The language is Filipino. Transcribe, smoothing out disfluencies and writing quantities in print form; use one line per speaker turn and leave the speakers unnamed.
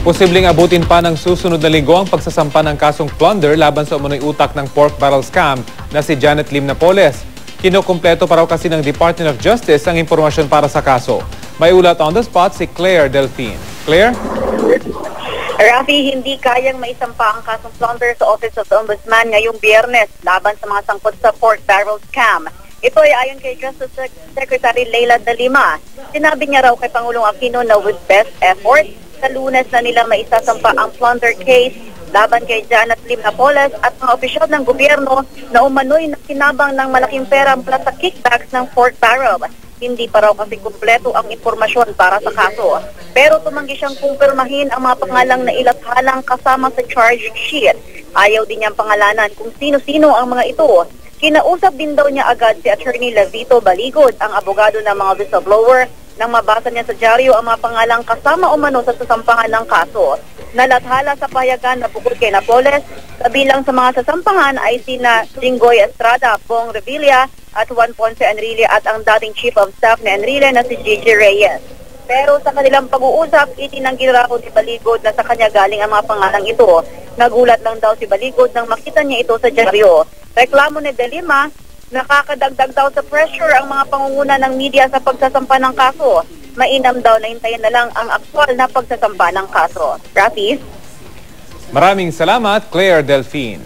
Posibleng abutin pa ng susunod na linggo ang pagsasampa ng kasong plunder laban sa umano'y utak ng pork barrel scam na si Janet Lim Napoles. Kinukumpleto pa raw kasi ng Department of Justice ang impormasyon para sa kaso. May ulat on the spot si Claire Delphine. Claire?
Rafi, hindi kayang maisampa ang kasong plunder sa Office of the Ombudsman ngayong Biyernes laban sa mga sangkot sa pork barrel scam. Ito ay ayon kay Justice Secretary Leila De Lima. Sinabi niya raw kay Pangulong Aquino na with best effort, sa Lunes na nila maisasampa ang plunder case laban kay Janet Lim Napoles at mga opisyal ng gobyerno na umano'y nakinabang ng malaking pera mula sa kickbacks ng pork barrel. Hindi pa raw kasi kumpleto ang impormasyon para sa kaso. Pero tumanggi siyang kumpirmahin ang mga pangalang na ilathalang kasama sa charge sheet. Ayaw din niyang pangalanan kung sino-sino ang mga ito. Kinausap din daw niya agad si Attorney Lavito Baligod, ang abogado ng mga whistleblower, nang mabasa niya sa dyaryo ang mga pangalang kasama umano sa sasampahan ng kaso. Nalathala sa pahayagan na bukod kay Napoles, kabilang sa mga sasampahan ay sina Jinggoy Estrada, Bong Revilla at Juan Ponce Enrile at ang dating Chief of Staff na Enrile na si Gigi Reyes. Pero sa kanilang pag-uusap, itinanggi raw ni Baligod na sa kanya galing ang mga pangalang ito. Nagulat lang daw si Baligod nang makita niya ito sa dyaryo. Reklamo ni De Lima, nakakadagdag daw sa pressure ang mga pangunguna ng media sa pagsasampa ng kaso. Mainam daw na hintayin na lang ang aktwal na pagsasampa ng kaso. Rafi?
Maraming salamat, Claire Delphine.